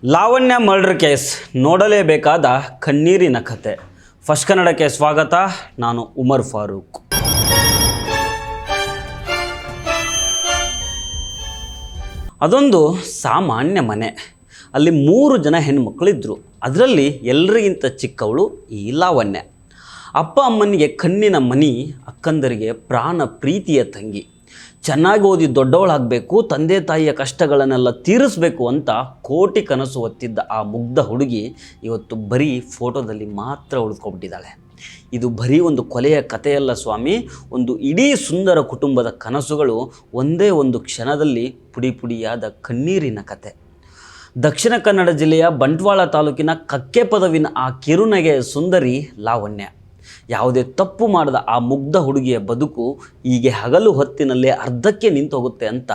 Lavanya murder case ನೋಡಲೇಬೇಕಾದ ಕಣ್ಣೀರಿನ ಕತೆ. First ಕನ್ನಡಕ್ಕೆ ಸ್ವಾಗತ. ನಾನು ಉಮರ್ ಫಾರೂಕ್. ಅದೊಂದು ಸಾಮಾನ್ಯ ಮನೆ. ಅಲ್ಲಿ 3 ಜನ ಹೆಣ್ಮಕ್ಳಿದ್ರು. ಅದರಲ್ಲಿ ಎಲ್ಲರಿಗಿಂತ ಚಿಕ್ಕವಳು ಈ ಲಾವಣ್ಯ. ಅಪ್ಪ ಅಮ್ಮನಿಗೆ ಕಣ್ಣಿನ ಮನಿ, ಅಕ್ಕಂದರಿಗೆ ಪ್ರಾಣ ಪ್ರೀತಿಯ ತಂಗಿ. ಚೆನ್ನಾಗಿ ಓದಿ ದೊಡ್ಡವಳಾಗಬೇಕು, ತಂದೆ ತಾಯಿಯ ಕಷ್ಟಗಳನ್ನೆಲ್ಲ ತೀರಿಸಬೇಕು ಅಂತ ಕೋಟಿ ಕನಸು ಹೊತ್ತಿದ್ದ ಆ ಮುಗ್ಧ ಹುಡುಗಿ ಇವತ್ತು ಬರೀ ಫೋಟೋದಲ್ಲಿ ಮಾತ್ರ ಉಳಿದುಕೊಂಡ್ಬಿಟ್ಟಿದ್ದಾಳೆ. ಇದು ಬರೀ ಒಂದು ಕೊಲೆಯ ಕಥೆಯಲ್ಲ ಸ್ವಾಮಿ, ಒಂದು ಇಡೀ ಸುಂದರ ಕುಟುಂಬದ ಕನಸುಗಳು ಒಂದೇ ಒಂದು ಕ್ಷಣದಲ್ಲಿ ಪುಡಿ ಪುಡಿಯಾದ ಕಣ್ಣೀರಿನ ಕತೆ. ದಕ್ಷಿಣ ಕನ್ನಡ ಜಿಲ್ಲೆಯ ಬಂಟ್ವಾಳ ತಾಲೂಕಿನ ಕಕ್ಕೆ ಪದವಿನ ಆ ಕಿರುನಗೆಯ ಸುಂದರಿ ಲಾವಣ್ಯ. ಯಾವುದೇ ತಪ್ಪು ಮಾಡದ ಆ ಮುಗ್ಧ ಹುಡುಗಿಯ ಬದುಕು ಹೀಗೆ ಹಗಲು ಹೊತ್ತಿನಲ್ಲೇ ಅರ್ಧಕ್ಕೆ ನಿಂತು ಹೋಗುತ್ತೆ ಅಂತ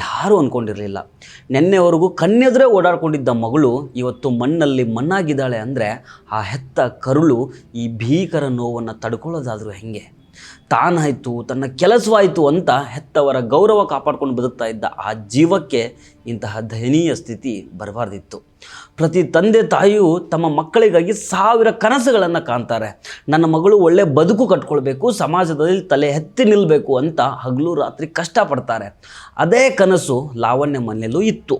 ಯಾರೂ ಅಂದ್ಕೊಂಡಿರಲಿಲ್ಲ. ನೆನ್ನೆವರೆಗೂ ಕಣ್ಣೆದುರೇ ಓಡಾಡ್ಕೊಂಡಿದ್ದ ಮಗಳು ಇವತ್ತು ಮಣ್ಣಲ್ಲಿ ಮಣ್ಣಾಗಿದ್ದಾಳೆ ಅಂದರೆ ಆ ಹೆತ್ತ ಕರುಳು ಈ ಭೀಕರ ನೋವನ್ನು ತಡ್ಕೊಳ್ಳೋದಾದರೂ ಹೆಂಗೆ? ತಾನಾಯಿತು, ತನ್ನ ಕೆಲಸವಾಯಿತು ಅಂತ ಹೆತ್ತವರ ಗೌರವ ಕಾಪಾಡ್ಕೊಂಡು ಬದುಕ್ತಾ ಇದ್ದ ಆ ಜೀವಕ್ಕೆ ಇಂತಹ ದಯನೀಯ ಸ್ಥಿತಿ ಬರಬಾರ್ದಿತ್ತು. ಪ್ರತಿ ತಂದೆ ತಾಯಿಯು ತಮ್ಮ ಮಕ್ಕಳಿಗಾಗಿ 1000 ಕನಸುಗಳನ್ನು ಕಾಣ್ತಾರೆ. ನನ್ನ ಮಗಳು ಒಳ್ಳೆ ಬದುಕು ಕಟ್ಕೊಳ್ಬೇಕು, ಸಮಾಜದಲ್ಲಿ ತಲೆ ಎತ್ತಿ ನಿಲ್ಲಬೇಕು ಅಂತ ಹಗಲು ರಾತ್ರಿ ಕಷ್ಟಪಡ್ತಾರೆ. ಅದೇ ಕನಸು ಲಾವಣ್ಯ ಮನೆಯಲ್ಲೂ ಇತ್ತು.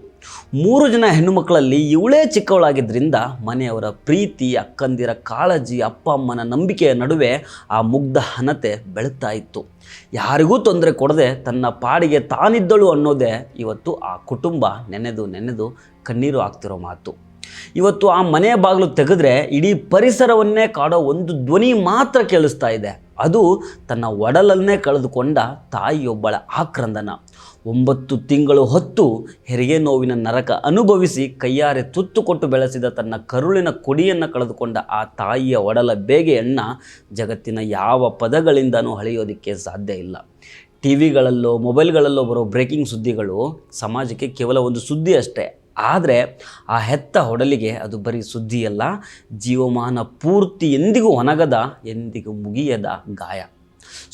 3 ಜನ ಹೆಣ್ಣು ಮಕ್ಕಳಲ್ಲಿ ಇವಳೇ ಚಿಕ್ಕವಳಾಗಿದ್ದರಿಂದ ಮನೆಯವರ ಪ್ರೀತಿ, ಅಕ್ಕಂದಿರ ಕಾಳಜಿ, ಅಪ್ಪ ಅಮ್ಮನ ನಂಬಿಕೆಯ ನಡುವೆ ಆ ಮುಗ್ಧ ಹನತೆ ಬೆಳಗ್ತಾ ಇತ್ತು. ಯಾರಿಗೂ ತೊಂದರೆ ಕೊಡದೆ ತನ್ನ ಪಾಡಿಗೆ ತಾನಿದ್ದಳು ಅನ್ನೋದೇ ಇವತ್ತು ಆ ಕುಟುಂಬ ನೆನೆದು ಕಣ್ಣೀರು ಆಗ್ತಿರೋ ಮಾತು. ಇವತ್ತು ಆ ಮನೆಯ ಬಾಗಿಲು ತೆಗೆದ್ರೆ ಇಡೀ ಪರಿಸರವನ್ನೇ ಕಾಡೋ ಒಂದು ಧ್ವನಿ ಮಾತ್ರ ಕೇಳಿಸ್ತಾ ಇದೆ. ಅದು ತನ್ನ ಒಡಲನ್ನೇ ಕಳೆದುಕೊಂಡ ತಾಯಿಯೊಬ್ಬಳ ಆಕ್ರಂದನ. 9 ತಿಂಗಳು ಹೊತ್ತು ಹೆರಿಗೆ ನೋವಿನ ನರಕ ಅನುಭವಿಸಿ ಕೈಯಾರೆ ತುತ್ತು ಕೊಟ್ಟು ಬೆಳೆಸಿದ ತನ್ನ ಕರುಳಿನ ಕೊಡಿಯನ್ನು ಕಳೆದುಕೊಂಡ ಆ ತಾಯಿಯ ಒಡಲ ಬೇಗೆಯನ್ನು ಜಗತ್ತಿನ ಯಾವ ಪದಗಳಿಂದನೂ ಅಳೆಯೋದಕ್ಕೆ ಸಾಧ್ಯ ಇಲ್ಲ. ಟಿ ವಿಗಳಲ್ಲೋ ಮೊಬೈಲ್ಗಳಲ್ಲೋ ಬರೋ ಬ್ರೇಕಿಂಗ್ ಸುದ್ದಿಗಳು ಸಮಾಜಕ್ಕೆ ಕೇವಲ ಒಂದು ಸುದ್ದಿ ಅಷ್ಟೇ. ಆದರೆ ಆ ಹೆತ್ತ ಹೊಡಲಿಗೆ ಅದು ಬರೀ ಸುದ್ದಿಯಲ್ಲ, ಜೀವಮಾನ ಪೂರ್ತಿ ಎಂದಿಗೂ ಒಣಗದ, ಎಂದಿಗೂ ಮುಗಿಯದ ಗಾಯ.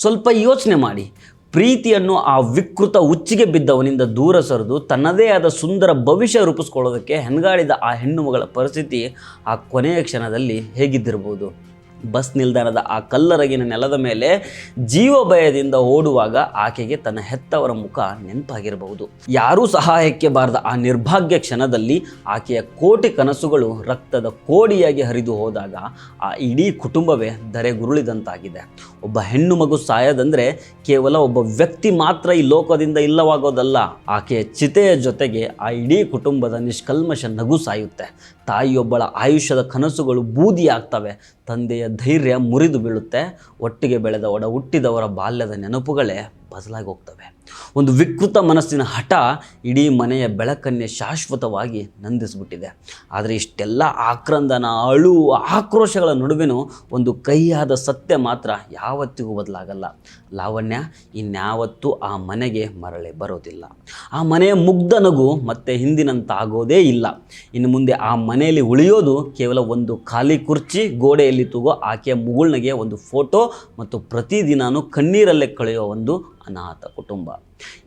ಸ್ವಲ್ಪ ಯೋಚನೆ ಮಾಡಿ. ಪ್ರೀತಿಯನ್ನು ಆ ವಿಕೃತ ಹುಚ್ಚಿಗೆ ಬಿದ್ದವನಿಂದ ದೂರ ಸರಿದು ತನ್ನದೇ ಆದ ಸುಂದರ ಭವಿಷ್ಯ ರೂಪಿಸ್ಕೊಳ್ಳೋದಕ್ಕೆ ಹೆಣಗಾಡಿದ ಆ ಹೆಣ್ಣು ಮಗಳ ಪರಿಸ್ಥಿತಿ ಆ ಕೊನೆಯ ಕ್ಷಣದಲ್ಲಿ ಹೇಗಿದ್ದಿರ್ಬೋದು? ಬಸ್ ನಿಲ್ದಾಣದ ಆ ಕಲ್ಲರಗಿನ ನೆಲದ ಮೇಲೆ ಜೀವ ಭಯದಿಂದ ಓಡುವಾಗ ಆಕೆಗೆ ತನ್ನ ಹೆತ್ತವರ ಮುಖ ನೆನಪಾಗಿರಬಹುದು. ಯಾರೂ ಸಹಾಯಕ್ಕೆ ಬಾರದ ಆ ನಿರ್ಭಾಗ್ಯ ಕ್ಷಣದಲ್ಲಿ ಆಕೆಯ ಕೋಟಿ ಕನಸುಗಳು ರಕ್ತದ ಕೋಡಿಯಾಗಿ ಹರಿದು ಹೋದಾಗ ಆ ಇಡೀ ಕುಟುಂಬವೇ ಧರೆಗುರುಳಿದಂತಾಗಿದೆ. ಒಬ್ಬ ಹೆಣ್ಣು ಮಗು ಸಾಯೋದಂದರೆ ಕೇವಲ ಒಬ್ಬ ವ್ಯಕ್ತಿ ಮಾತ್ರ ಈ ಲೋಕದಿಂದ ಇಲ್ಲವಾಗೋದಲ್ಲ, ಆಕೆಯ ಚಿತೆಯ ಜೊತೆಗೆ ಆ ಇಡೀ ಕುಟುಂಬದ ನಿಷ್ಕಲ್ಮಶ ನಗು ಸಾಯುತ್ತೆ. ತಾಯಿಯೊಬ್ಬಳ ಆಯುಷ್ಯದ ಕನಸುಗಳು ಬೂದಿ ಆಗ್ತವೆ, ತಂದೆಯ ಧೈರ್ಯ ಮುರಿದು ಬೀಳುತ್ತೆ, ಒಟ್ಟಿಗೆ ಬೆಳೆದ ಒಡ ಹುಟ್ಟಿದವರ ಬಾಲ್ಯದ ನೆನಪುಗಳೇ ಬದಲಾಗಿ ಹೋಗ್ತವೆ. ಒಂದು ವಿಕೃತ ಮನಸ್ಸಿನ ಹಠ ಇಡೀ ಮನೆಯ ಬೆಳಕನ್ನೇ ಶಾಶ್ವತವಾಗಿ ನಂದಿಸ್ಬಿಟ್ಟಿದೆ. ಆದರೆ ಇಷ್ಟೆಲ್ಲ ಆಕ್ರಂದನ, ಅಳು, ಆಕ್ರೋಶಗಳ ನಡುವೆನೂ ಒಂದು ಕಹಿಯಾದ ಸತ್ಯ ಮಾತ್ರ ಯಾವತ್ತಿಗೂ ಬದಲಾಗಲ್ಲ. ಲಾವಣ್ಯ ಇನ್ಯಾವತ್ತೂ ಆ ಮನೆಗೆ ಮರಳಿ ಬರೋದಿಲ್ಲ. ಆ ಮನೆಯ ಮುಗ್ಧ ನಗು ಮತ್ತೆ ಹಿಂದಿನಂತಾಗೋದೇ ಇಲ್ಲ. ಇನ್ನು ಮುಂದೆ ಆ ಮನೆಯಲ್ಲಿ ಉಳಿಯೋದು ಕೇವಲ ಒಂದು ಖಾಲಿ ಕುರ್ಚಿ, ಗೋಡೆಯಲ್ಲಿ ತೂಗೋ ಆಕೆಯ ಮುಗುಳ್ನಗೆ ಒಂದು ಫೋಟೋ ಮತ್ತು ಪ್ರತಿದಿನಾನು ಕಣ್ಣೀರಲ್ಲೇ ಕಳೆಯೋ ಒಂದು ಅನಾಥ ಕುಟುಂಬ.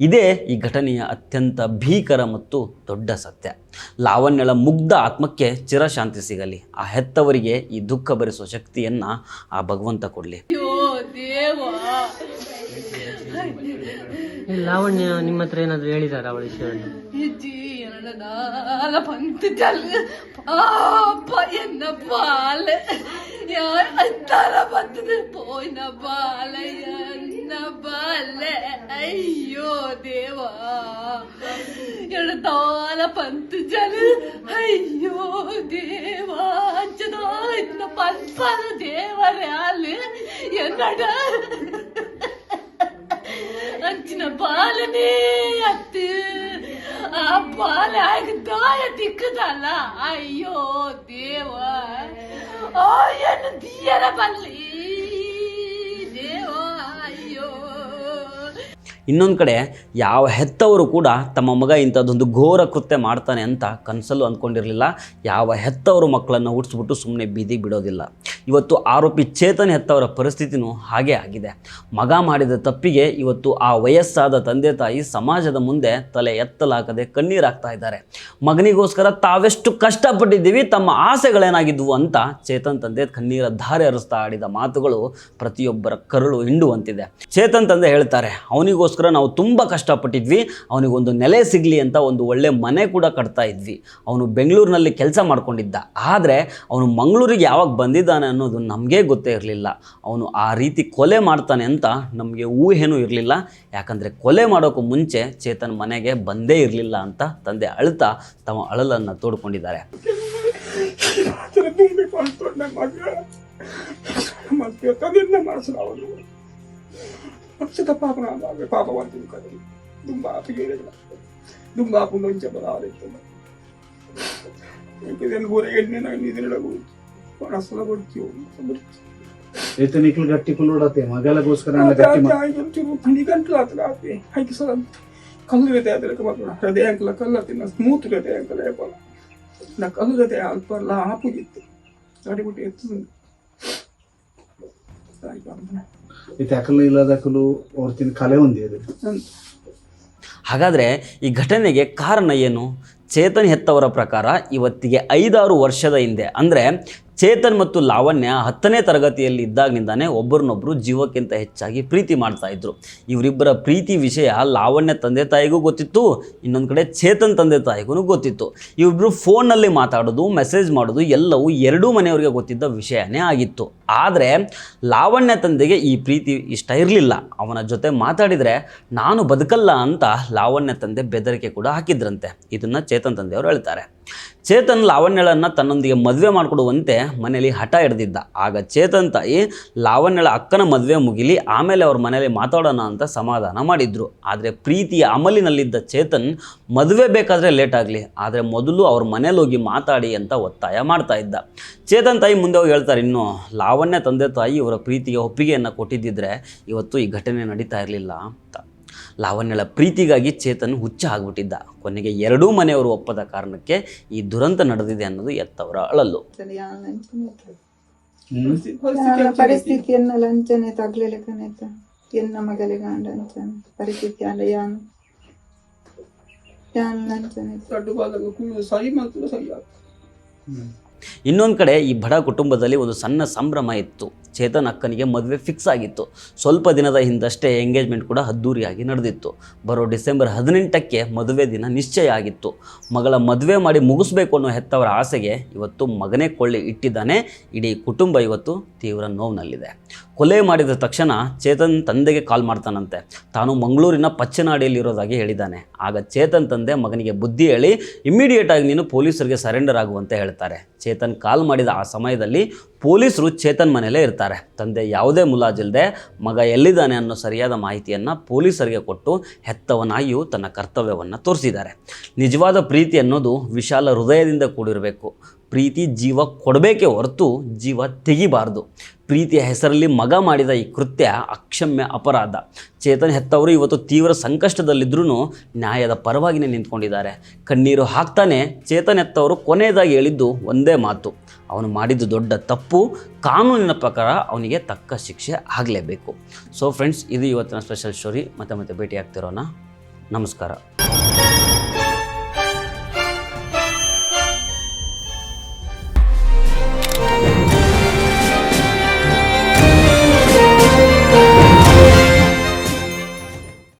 ಇದೇ ಈ ಘಟನೆಯ ಅತ್ಯಂತ ಭೀಕರ ಮತ್ತು ದೊಡ್ಡ ಸತ್ಯ. ಲಾವಣ್ಯಳ ಮುಗ್ಧ ಆತ್ಮಕ್ಕೆ ಚಿರಶಾಂತಿ ಸಿಗಲಿ. ಆ ಹೆತ್ತವರಿಗೆ ಈ ದುಃಖ ಭರಿಸುವ ಶಕ್ತಿಯನ್ನು ಆ ಭಗವಂತ ಕೊಡಲಿ. ಲಾವಣ್ಯ ನಿಮ್ಮ ಹತ್ರ ಏನಾದ್ರು ಹೇಳಿದಾರ ಅವಳ ವಿಷಯವನ್ನು? അയ്യോ ദേവാ എഴുതാല പന്ത് ജല് അയ്യോ ദേവാ അഞ്ചതാ ഇന്ന പൽപ്പല ദേവരാല് എന്നട ಅಂಚಿನ ಬಾಲನೇ ಅತ್ತು ಆ ಬಾಲ ದಾಯ ದಿಕ್ಕದಲ್ಲ. ಅಯ್ಯೋ ದೇವ ಏನು ದಿಯರ ಬಲ್ಲಿ ದೇವ. ಅಯ್ಯೋ ಇನ್ನೊಂದು ಕಡೆ ಯಾವ ಹೆತ್ತವರು ಕೂಡ ತಮ್ಮ ಮಗ ಇಂಥದ್ದೊಂದು ಘೋರ ಕೃತ್ಯ ಮಾಡ್ತಾನೆ ಅಂತ ಕನಸಲ್ಲೂ ಅಂದ್ಕೊಂಡಿರಲಿಲ್ಲ. ಯಾವ ಹೆತ್ತವರು ಮಕ್ಕಳನ್ನು ಹುಟ್ಟಿಸ್ಬಿಟ್ಟು ಸುಮ್ಮನೆ ಬೀದಿಗೆ ಬಿಡೋದಿಲ್ಲ. ಇವತ್ತು ಆರೋಪಿ ಚೇತನ್ ಹೆತ್ತವರ ಪರಿಸ್ಥಿತಿನೂ ಹಾಗೇ ಆಗಿದೆ. ಮಗ ಮಾಡಿದ ತಪ್ಪಿಗೆ ಇವತ್ತು ಆ ವಯಸ್ಸಾದ ತಂದೆ ತಾಯಿ ಸಮಾಜದ ಮುಂದೆ ತಲೆ ಎತ್ತಲಾಗದೆ ಕಣ್ಣೀರಾಗ್ತಾ ಇದ್ದಾರೆ. ಮಗನಿಗೋಸ್ಕರ ತಾವೆಷ್ಟು ಕಷ್ಟಪಟ್ಟಿದ್ದೀವಿ, ತಮ್ಮ ಆಸೆಗಳೇನಾಗಿದ್ವು ಅಂತ ಚೇತನ್ ತಂದೆ ಕಣ್ಣೀರ ಧಾರೆ ಹರಿಸ್ತಾ ಆಡಿದ ಮಾತುಗಳು ಪ್ರತಿಯೊಬ್ಬರ ಕರುಳು ಹಿಂಡುವಂತಿದೆ. ಚೇತನ್ ತಂದೆ ಹೇಳ್ತಾರೆ, ಅವನಿಗೋಸ್ಕರ ನಾವು ತುಂಬ ಕಷ್ಟಪಟ್ಟಿದ್ವಿ, ಅವನಿಗೊಂದು ನೆಲೆ ಸಿಗಲಿ ಅಂತ ಒಂದು ಒಳ್ಳೆ ಮನೆ ಕೂಡ ಕಟ್ತಾ ಇದ್ವಿ. ಅವನು ಬೆಂಗಳೂರಿನಲ್ಲಿ ಕೆಲಸ ಮಾಡ್ಕೊಂಡಿದ್ದ, ಆದರೆ ಅವನು ಮಂಗಳೂರಿಗೆ ಯಾವಾಗ ಬಂದಿದ್ದಾನೆ ಅನ್ನೋದು ನಮಗೆ ಗೊತ್ತೇ ಇರಲಿಲ್ಲ. ಅವನು ಆ ರೀತಿ ಕೊಲೆ ಮಾಡ್ತಾನೆ ಅಂತ ನಮಗೆ ಊಹೆನೂ ಇರಲಿಲ್ಲ. ಯಾಕಂದರೆ ಕೊಲೆ ಮಾಡೋಕ್ಕೂ ಮುಂಚೆ ಚೇತನ್ ಮನೆಗೆ ಬಂದೇ ಇರಲಿಲ್ಲ ಅಂತ ತಂದೆ ಅಳ್ತಾ ತಮ್ಮ ಅಳಲನ್ನು ತೋಡ್ಕೊಂಡಿದ್ದಾರೆ. निकल गट्टी को लोड़ाते मगाला गोस्कर आला गट्टी थंडी गंटल आते हाय की सर कल्ल रहते हैं तेरे को हृदय अंकल कल्ल आते ना स्मूथ रहते हैं अंकल है पर ना कल्ल रहते हैं अल्प ला आप जितते गाड़ी बुटी एत्तु ताई काम ಇದು ಯಾಕಲ್ಲ ಇಲ್ಲದಕ್ಕಲು ಅವ್ರತಿನ ಕಲೆ ಹೊಂದಿದೆ. ಹಾಗಾದರೆ ಈ ಘಟನೆಗೆ ಕಾರಣ ಏನು? ಚೇತನ್ ಹೆತ್ತವರ ಪ್ರಕಾರ ಇವತ್ತಿಗೆ 5-6 ವರ್ಷದ ಹಿಂದೆ, ಅಂದರೆ ಚೇತನ್ ಮತ್ತು ಲಾವಣ್ಯ 10ನೇ ತರಗತಿಯಲ್ಲಿ ಇದ್ದಾಗಿನಿಂದಾನೇ ಒಬ್ಬರನ್ನೊಬ್ಬರು ಜೀವಕ್ಕಿಂತ ಹೆಚ್ಚಾಗಿ ಪ್ರೀತಿ ಮಾಡ್ತಾ ಇದ್ರು. ಇವರಿಬ್ಬರ ಪ್ರೀತಿ ವಿಷಯ ಲಾವಣ್ಯ ತಂದೆ ತಾಯಿಗೂ ಗೊತ್ತಿತ್ತು, ಇನ್ನೊಂದು ಕಡೆ ಚೇತನ್ ತಂದೆ ತಾಯಿಗೂ ಗೊತ್ತಿತ್ತು. ಇವರಿಬ್ಬರು ಫೋನ್ನಲ್ಲಿ ಮಾತಾಡೋದು, ಮೆಸೇಜ್ ಮಾಡೋದು ಎಲ್ಲವೂ ಎರಡೂ ಮನೆಯವರಿಗೆ ಗೊತ್ತಿದ್ದ ವಿಷಯನೇ ಆಗಿತ್ತು. ಆದರೆ ಲಾವಣ್ಯ ತಂದೆಗೆ ಈ ಪ್ರೀತಿ ಇಷ್ಟ ಇರಲಿಲ್ಲ. ಅವನ ಜೊತೆ ಮಾತಾಡಿದರೆ ನಾನು ಬದುಕಲ್ಲ ಅಂತ ಲಾವಣ್ಯ ತಂದೆ ಬೆದರಿಕೆ ಕೂಡ ಹಾಕಿದ್ರಂತೆ. ಇದನ್ನು ಚೇತನ್ ತಂದೆಯವರು ಹೇಳ್ತಾರೆ. ಚೇತನ್ ಲಾವಣ್ಯಳನ್ನು ತನ್ನೊಂದಿಗೆ ಮದುವೆ ಮಾಡಿಕೊಡುವಂತೆ ಮನೆಯಲ್ಲಿ ಹಠ ಹಿಡ್ದಿದ್ದ. ಆಗ ಚೇತನ್ ತಾಯಿ ಲಾವಣ್ಯಳ ಅಕ್ಕನ ಮದುವೆ ಮುಗಿಲಿ, ಆಮೇಲೆ ಅವ್ರ ಮನೆಯಲ್ಲಿ ಮಾತಾಡೋಣ ಅಂತ ಸಮಾಧಾನ ಮಾಡಿದ್ರು. ಆದರೆ ಪ್ರೀತಿಯ ಅಮಲಿನಲ್ಲಿದ್ದ ಚೇತನ್ ಮದುವೆ ಬೇಕಾದರೆ ಲೇಟ್ ಆಗಲಿ, ಆದರೆ ಮೊದಲು ಅವ್ರ ಮನೇಲಿ ಹೋಗಿ ಮಾತಾಡಿ ಅಂತ ಒತ್ತಾಯ ಮಾಡ್ತಾ ಇದ್ದ. ಚೇತನ್ ತಾಯಿ ಮುಂದೆ ಹೋಗಿ ಹೇಳ್ತಾರೆ, ಇನ್ನು ಲಾವಣ್ಯ ತಂದೆ ತಾಯಿ ಇವರ ಪ್ರೀತಿಗೆ ಒಪ್ಪಿಗೆಯನ್ನು ಕೊಟ್ಟಿದ್ದಿದ್ರೆ ಇವತ್ತು ಈ ಘಟನೆ ನಡೀತಾ ಇರಲಿಲ್ಲ ಅಂತ. ಲಾವಣ್ಯಳ ಪ್ರೀತಿಗಾಗಿ ಚೇತನ್ ಹುಚ್ಚ ಆಗ್ಬಿಟ್ಟಿದ್ದ. ಕೊನೆಗೆ ಎರಡೂ ಮನೆಯವರು ಒಪ್ಪದ ಕಾರಣಕ್ಕೆ ಈ ದುರಂತ ನಡೆದಿದೆ ಅನ್ನೋದು ಎತ್ತವರ ಅಳಲು. ಪರಿಸ್ಥಿತಿಯನ್ನ ಲಂಚನೆ ತಗ್ಲಿಕ್ಕೆ ಎನ್ನ ಮಗಳಿಗೆ ಅಂಚನೆ ಪರಿಸ್ಥಿತಿ ಅಲ್ಲ ಯಾನು ಲಂಚನೆ. ಇನ್ನೊಂದು ಕಡೆ ಈ ಬಡ ಕುಟುಂಬದಲ್ಲಿ ಒಂದು ಸಣ್ಣ ಸಂಭ್ರಮ ಇತ್ತು. ಚೇತನ್ ಅಕ್ಕನಿಗೆ ಮದುವೆ ಫಿಕ್ಸ್ ಆಗಿತ್ತು. ಸ್ವಲ್ಪ ದಿನದ ಹಿಂದಷ್ಟೇ ಎಂಗೇಜ್ಮೆಂಟ್ ಕೂಡ ಅದ್ದೂರಿಯಾಗಿ ನಡೆದಿತ್ತು. ಬರೋ ಡಿಸೆಂಬರ್ 18ಕ್ಕೆ ಮದುವೆ ದಿನ ನಿಶ್ಚಯ ಆಗಿತ್ತು. ಮಗಳ ಮದುವೆ ಮಾಡಿ ಮುಗಿಸ್ಬೇಕು ಅನ್ನೋ ಹೆತ್ತವರ ಆಸೆಗೆ ಇವತ್ತು ಮಗನೇ ಕೊಳ್ಳಿ ಇಟ್ಟಿದ್ದಾನೆ. ಇಡೀ ಕುಟುಂಬ ಇವತ್ತು ತೀವ್ರ ನೋವಿನಲ್ಲಿದೆ. ಕೊಲೆ ಮಾಡಿದ ತಕ್ಷಣ ಚೇತನ್ ತಂದೆಗೆ ಕಾಲ್ ಮಾಡ್ತಾನಂತೆ. ತಾನು ಮಂಗಳೂರಿನ ಪಚ್ಚನಾಡಿಯಲ್ಲಿರೋದಾಗಿ ಹೇಳಿದ್ದಾನೆ. ಆಗ ಚೇತನ್ ತಂದೆ ಮಗನಿಗೆ ಬುದ್ಧಿ ಹೇಳಿ ಇಮ್ಮಿಡಿಯೇಟಾಗಿ ನೀನು ಪೊಲೀಸರಿಗೆ ಸರೆಂಡರ್ ಆಗುವಂತೆ ಹೇಳ್ತಾರೆ. ಚೇತನ್ ಕಾಲ್ ಮಾಡಿದ ಆ ಸಮಯದಲ್ಲಿ ಪೊಲೀಸರು ಚೇತನ್ ಮನೆಯಲ್ಲೇ ಇರ್ತಾರೆ. ತಂದೆ ಯಾವುದೇ ಮುಲಾಜಿಲ್ಲದೆ ಮಗ ಎಲ್ಲಿದ್ದಾನೆ ಅನ್ನೋ ಸರಿಯಾದ ಮಾಹಿತಿಯನ್ನು ಪೊಲೀಸರಿಗೆ ಕೊಟ್ಟು ಹೆತ್ತವನಾಗಿಯೂ ತನ್ನ ಕರ್ತವ್ಯವನ್ನು ತೋರಿಸಿದ್ದಾರೆ. ನಿಜವಾದ ಪ್ರೀತಿ ಅನ್ನೋದು ವಿಶಾಲ ಹೃದಯದಿಂದ ಕೂಡಿರಬೇಕು. ಪ್ರೀತಿ ಜೀವ ಕೊಡಬೇಕೇ ಹೊರತು ಜೀವ ತೆಗಿಬಾರ್ದು. ಪ್ರೀತಿಯ ಹೆಸರಲ್ಲಿ ಮಗ ಮಾಡಿದ ಈ ಕೃತ್ಯ ಅಕ್ಷಮ್ಯ ಅಪರಾಧ. ಚೇತನ್ ಹೆತ್ತವರು ಇವತ್ತು ತೀವ್ರ ಸಂಕಷ್ಟದಲ್ಲಿದ್ದರೂ ನ್ಯಾಯದ ಪರವಾಗಿಯೇ ನಿಂತ್ಕೊಂಡಿದ್ದಾರೆ. ಕಣ್ಣೀರು ಹಾಕ್ತಾನೆ ಚೇತನ್ ಹೆತ್ತವರು ಕೊನೆಯದಾಗಿ ಹೇಳಿದ್ದು ಒಂದೇ ಮಾತು, ಅವನು ಮಾಡಿದ್ದು ದೊಡ್ಡ ತಪ್ಪು, ಕಾನೂನಿನ ಪ್ರಕಾರ ಅವನಿಗೆ ತಕ್ಕ ಶಿಕ್ಷೆ ಆಗಲೇಬೇಕು. ಸೊ ಫ್ರೆಂಡ್ಸ್, ಇದು ಇವತ್ತಿನ ಸ್ಪೆಷಲ್ ಸ್ಟೋರಿ. ಮತ್ತೆ ಭೇಟಿ ಆಗ್ತಿರೋಣ. ನಮಸ್ಕಾರ.